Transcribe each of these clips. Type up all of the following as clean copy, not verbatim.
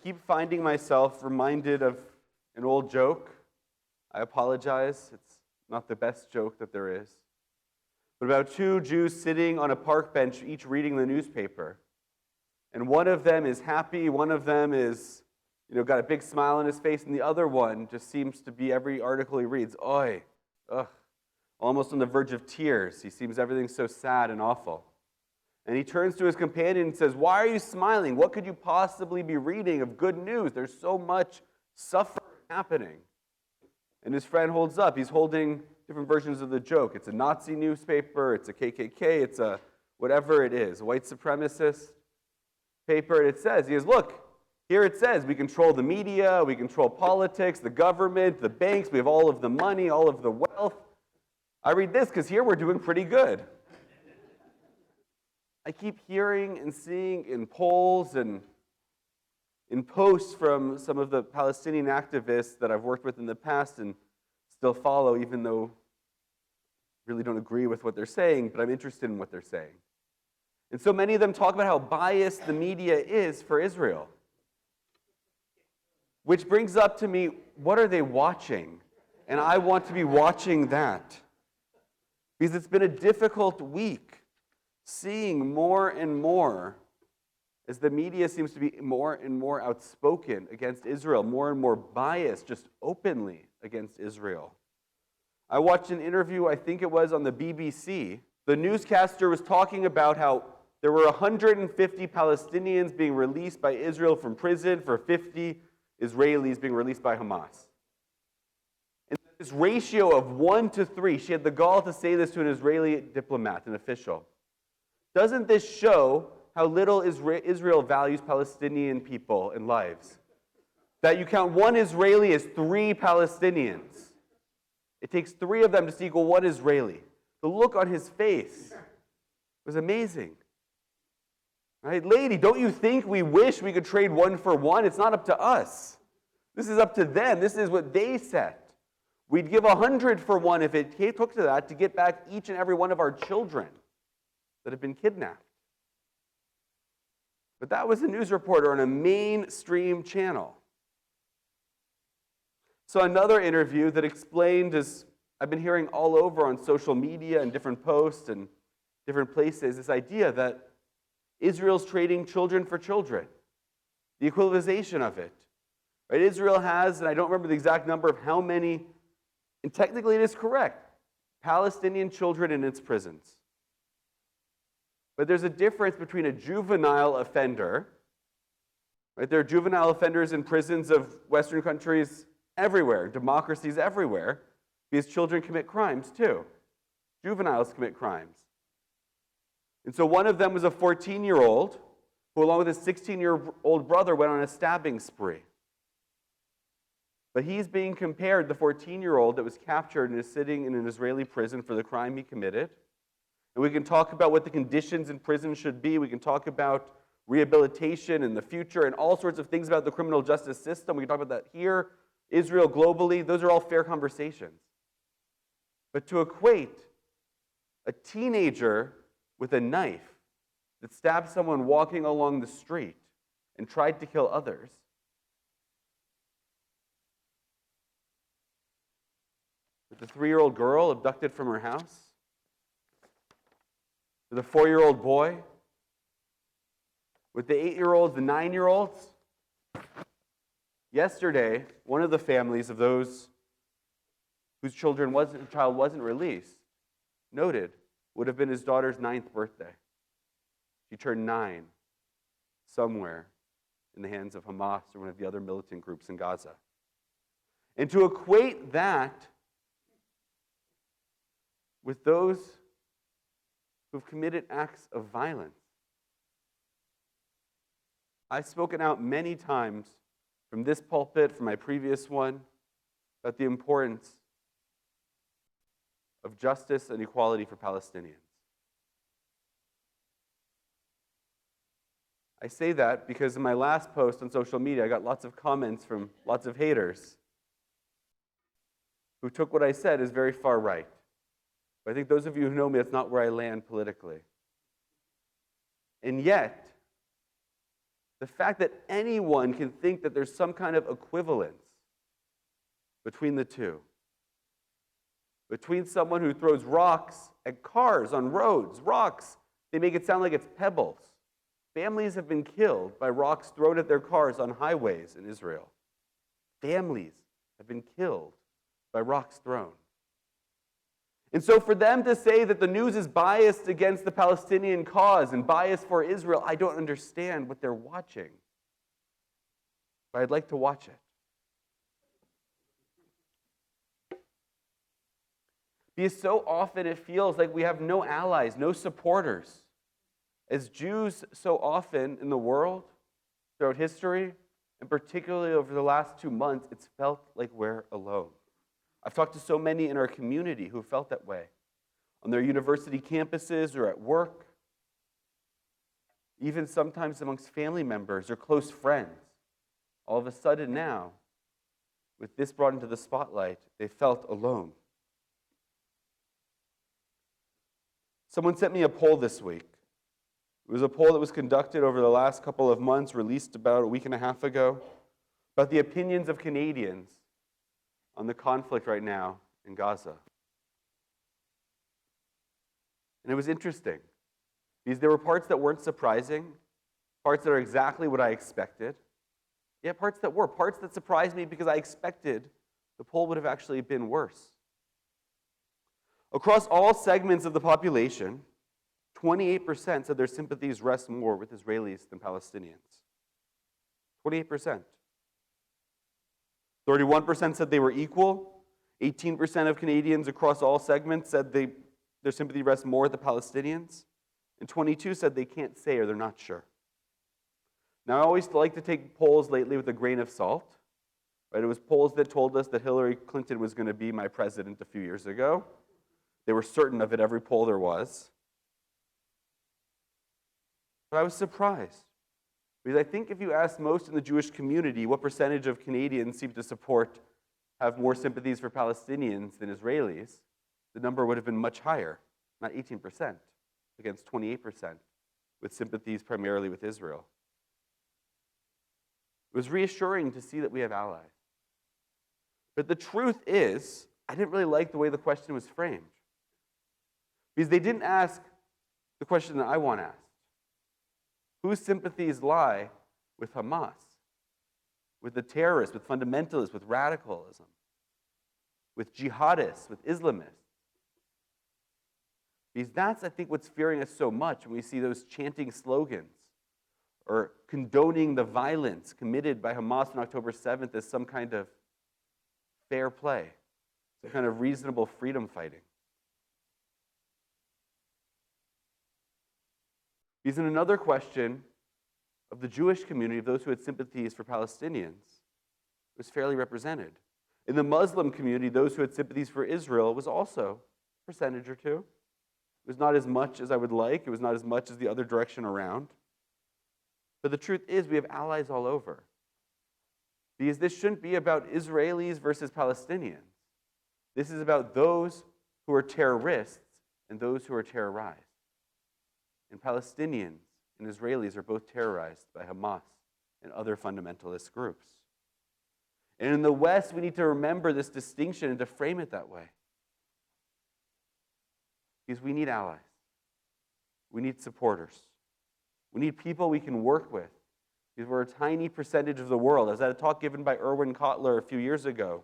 keep finding myself reminded of an old joke. I apologize. It's not the best joke that there is. But about two Jews sitting on a park bench, each reading the newspaper. And one of them is happy, one of them is, got a big smile on his face, and the other one just seems to be, every article he reads, ugh, almost on the verge of tears. He seems everything's so sad and awful. And he turns to his companion and says, "Why are you smiling? What could you possibly be reading of good news? There's so much suffering happening." And his friend holds up. He's holding different versions of the joke. It's a Nazi newspaper, it's a KKK, it's a whatever it is, a white supremacist paper. And it says, he goes, "Look, here it says we control the media, we control politics, the government, the banks, we have all of the money, all of the wealth. I read this because here we're doing pretty good." I keep hearing and seeing in polls and in posts from some of the Palestinian activists that I've worked with in the past and still follow, even though I really don't agree with what they're saying, but I'm interested in what they're saying. And so many of them talk about how biased the media is for Israel. Which brings up to me, what are they watching? And I want to be watching that. Because it's been a difficult week, seeing more and more as the media seems to be more and more outspoken against Israel, more and more biased, just openly against Israel. I watched an interview, I think it was on the BBC. The newscaster was talking about how there were 150 Palestinians being released by Israel from prison for 50 Israelis being released by Hamas. And this ratio of 1 to 3, she had the gall to say this to an Israeli diplomat, an official. Doesn't this show how little Israel values Palestinian people and lives? That you count one Israeli as 3 Palestinians. It takes 3 of them to equal 1 Israeli. The look on his face was amazing. Right? Lady, don't you think we wish we could trade 1 for 1? It's not up to us. This is up to them. This is what they set. We'd give 100 for 1 if it took to that to get back each and every one of our children that have been kidnapped. But that was a news reporter on a mainstream channel. So another interview that explained, as I've been hearing all over on social media and different posts and different places, this idea that Israel's trading children for children, the equalization of it. Right? Israel has, and I don't remember the exact number of how many, and technically it is correct, Palestinian children in its prisons. But there's a difference between a juvenile offender, right? There are juvenile offenders in prisons of Western countries everywhere, democracies everywhere, because children commit crimes too. Juveniles commit crimes. And so one of them was a 14-year-old who, along with his 16-year-old brother, went on a stabbing spree. But he's being compared, the 14-year-old that was captured and is sitting in an Israeli prison for the crime he committed. And we can talk about what the conditions in prison should be. We can talk about rehabilitation in the future and all sorts of things about the criminal justice system. We can talk about that here, Israel globally. Those are all fair conversations. But to equate a teenager with a knife that stabbed someone walking along the street and tried to kill others, with the 3-year-old girl abducted from her house, with a 4-year-old boy, with the 8-year-olds, the 9-year-olds. Yesterday, one of the families of those whose child wasn't released noted would have been his daughter's 9th birthday. She turned 9 somewhere in the hands of Hamas or one of the other militant groups in Gaza. And to equate that with those who've committed acts of violence. I've spoken out many times from this pulpit, from my previous one, about the importance of justice and equality for Palestinians. I say that because in my last post on social media, I got lots of comments from lots of haters who took what I said as very far right. But I think those of you who know me, that's not where I land politically. And yet, The fact that anyone can think that there's some kind of equivalence between the two. Between someone who throws rocks at cars on roads, rocks, they make it sound like it's pebbles. Families have been killed by rocks thrown at their cars on highways in Israel. Families have been killed by rocks thrown. And so for them to say that the news is biased against the Palestinian cause and biased for Israel, I don't understand what they're watching. But I'd like to watch it. Because so often it feels like we have no allies, no supporters. As Jews so often in the world, throughout history, and particularly over the last 2 months, it's felt like we're alone. I've talked to so many in our community who have felt that way, on their university campuses or at work, even sometimes amongst family members or close friends. All of a sudden now, with this brought into the spotlight, they felt alone. Someone sent me a poll this week. It was a poll that was conducted over the last couple of months, released about a week and a half ago, about the opinions of Canadians on the conflict right now in Gaza. And it was interesting, because there were parts that weren't surprising, parts that are exactly what I expected, yet parts that surprised me because I expected the poll would have actually been worse. Across all segments of the population, 28% said their sympathies rest more with Israelis than Palestinians. 28%. 31% said they were equal. 18% of Canadians across all segments said their sympathy rests more with the Palestinians. And 22% said they can't say or they're not sure. Now, I always like to take polls lately with a grain of salt. Right? It was polls that told us that Hillary Clinton was going to be my president a few years ago. They were certain of it, every poll there was. But I was surprised. Because I think if you asked most in the Jewish community what percentage of Canadians seem to have more sympathies for Palestinians than Israelis, the number would have been much higher, not 18%, against 28%, with sympathies primarily with Israel. It was reassuring to see that we have allies. But the truth is, I didn't really like the way the question was framed. Because they didn't ask the question that I want asked. Whose sympathies lie with Hamas, with the terrorists, with fundamentalists, with radicalism, with jihadists, with Islamists? Because that's, I think, what's fearing us so much when we see those chanting slogans or condoning the violence committed by Hamas on October 7th as some kind of fair play, some kind of reasonable freedom fighting. Because in another question of the Jewish community, of those who had sympathies for Palestinians, it was fairly represented. In the Muslim community, those who had sympathies for Israel was also a percentage or two. It was not as much as I would like. It was not as much as the other direction around. But the truth is, we have allies all over. Because this shouldn't be about Israelis versus Palestinians. This is about those who are terrorists and those who are terrorized. And Palestinians and Israelis are both terrorized by Hamas and other fundamentalist groups. And in the West, we need to remember this distinction and to frame it that way. Because we need allies. We need supporters. We need people we can work with. Because we're a tiny percentage of the world. I was at a talk given by Erwin Kotler a few years ago,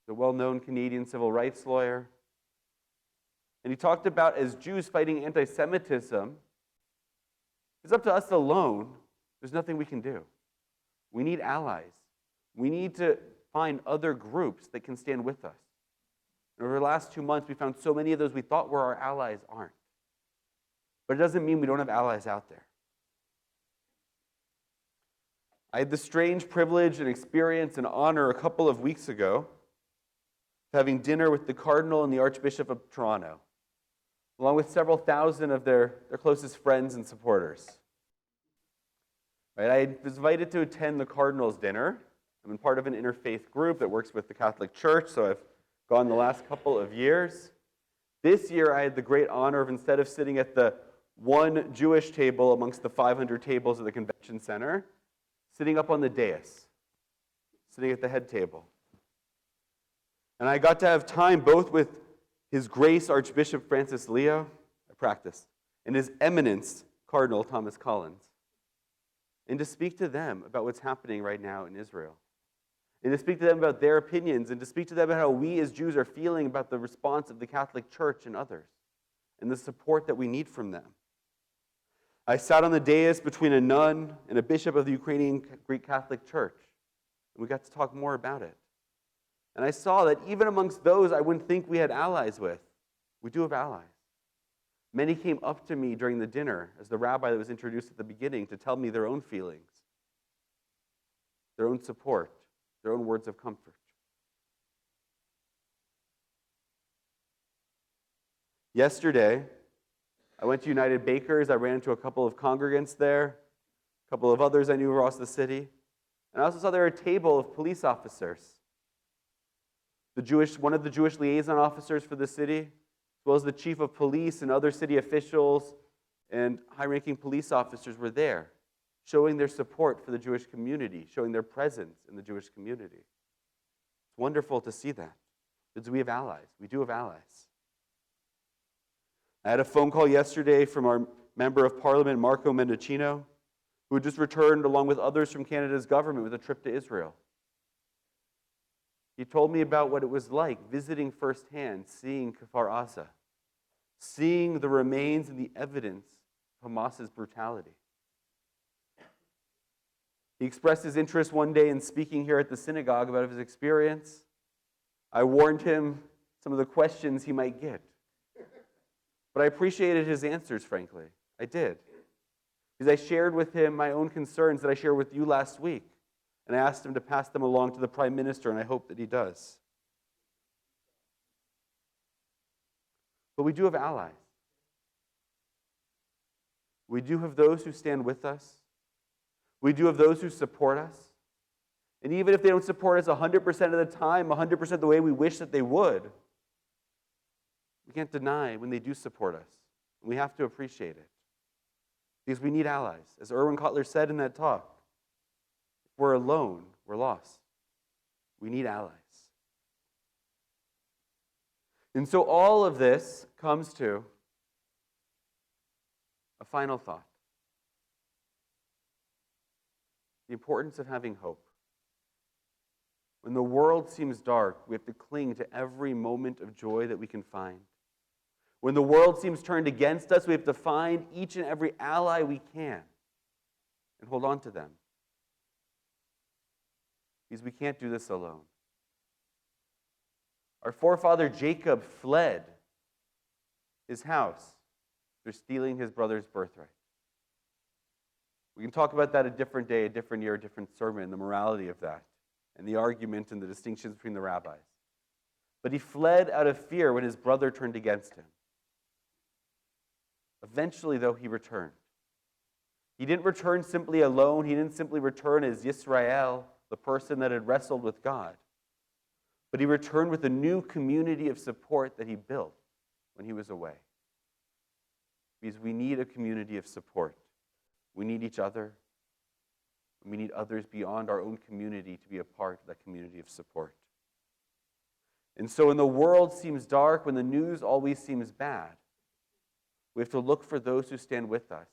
the well-known Canadian civil rights lawyer. And he talked about, as Jews fighting anti-Semitism, it's up to us alone. There's nothing we can do. We need allies. We need to find other groups that can stand with us. And over the last 2 months, we found so many of those we thought were our allies aren't. But it doesn't mean we don't have allies out there. I had the strange privilege and experience and honor a couple of weeks ago of having dinner with the Cardinal and the Archbishop of Toronto, along with several thousand of their closest friends and supporters. Right, I was invited to attend the Cardinal's dinner. I'm part of an interfaith group that works with the Catholic Church, so I've gone the last couple of years. This year, I had the great honor of, instead of sitting at the one Jewish table amongst the 500 tables of the convention center, sitting up on the dais, sitting at the head table. And I got to have time both with His Grace Archbishop Francis Leo, I practiced, and His Eminence Cardinal Thomas Collins, and to speak to them about what's happening right now in Israel, and to speak to them about their opinions, and to speak to them about how we as Jews are feeling about the response of the Catholic Church and others, and the support that we need from them. I sat on the dais between a nun and a bishop of the Ukrainian Greek Catholic Church, and we got to talk more about it. And I saw that even amongst those I wouldn't think we had allies with, we do have allies. Many came up to me during the dinner as the rabbi that was introduced at the beginning to tell me their own feelings, their own support, their own words of comfort. Yesterday, I went to United Bakers. I ran into a couple of congregants there, a couple of others I knew across the city. And I also saw there a table of police officers. One of the Jewish liaison officers for the city, as well as the chief of police and other city officials and high-ranking police officers were there, showing their support for the Jewish community, showing their presence in the Jewish community. It's wonderful to see that, because we have allies. We do have allies. I had a phone call yesterday from our Member of Parliament, Marco Mendocino, who had just returned along with others from Canada's government with a trip to Israel. He told me about what it was like visiting firsthand, seeing Kfar Aza, seeing the remains and the evidence of Hamas's brutality. He expressed his interest one day in speaking here at the synagogue about his experience. I warned him some of the questions he might get. But I appreciated his answers, frankly. I did. Because I shared with him my own concerns that I shared with you last week. And I asked him to pass them along to the Prime Minister, and I hope that he does. But we do have allies. We do have those who stand with us. We do have those who support us. And even if they don't support us 100% of the time, 100% the way we wish that they would, we can't deny when they do support us. And we have to appreciate it. Because we need allies. As Erwin Kotler said in that talk, if we're alone, we're lost. We need allies. And so all of this comes to a final thought. The importance of having hope. When the world seems dark, we have to cling to every moment of joy that we can find. When the world seems turned against us, we have to find each and every ally we can and hold on to them. Because we can't do this alone. Our forefather Jacob fled his house after stealing his brother's birthright. We can talk about that a different day, a different year, a different sermon, the morality of that, and the argument and the distinctions between the rabbis. But he fled out of fear when his brother turned against him. Eventually, though, he returned. He didn't return simply alone. He didn't simply return as Yisrael, the person that had wrestled with God. But he returned with a new community of support that he built when he was away. Because we need a community of support. We need each other. And we need others beyond our own community to be a part of that community of support. And so when the world seems dark, when the news always seems bad, we have to look for those who stand with us.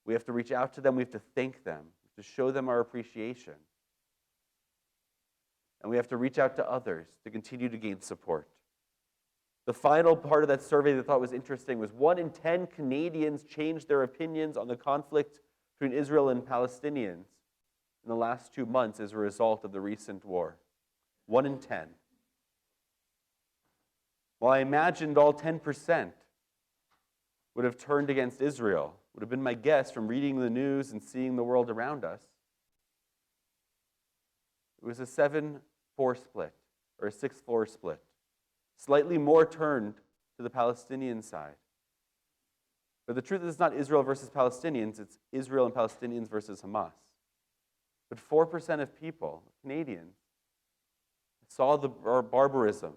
We have to reach out to them. We have to thank them, to show them our appreciation. And we have to reach out to others to continue to gain support. The final part of that survey that I thought was interesting was 1 in 10 Canadians changed their opinions on the conflict between Israel and Palestinians in the last 2 months as a result of the recent war. 1 in 10. Well, I imagined all 10% would have turned against Israel, would have been my guess from reading the news and seeing the world around us. It was a 7-4 split, or a 6-4 split. Slightly more turned to the Palestinian side. But the truth is, it's not Israel versus Palestinians, it's Israel and Palestinians versus Hamas. But 4% of people, Canadians, saw the barbarism,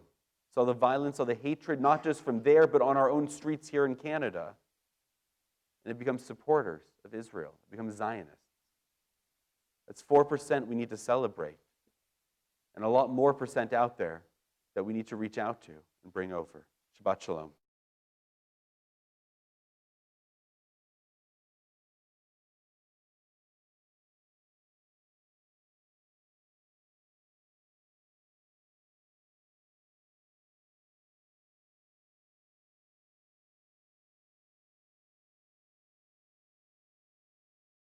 saw the violence, saw the hatred, not just from there, but on our own streets here in Canada. and they become supporters of Israel, they become Zionists. That's 4% we need to celebrate, and a lot more percent out there that we need to reach out to and bring over. Shabbat Shalom.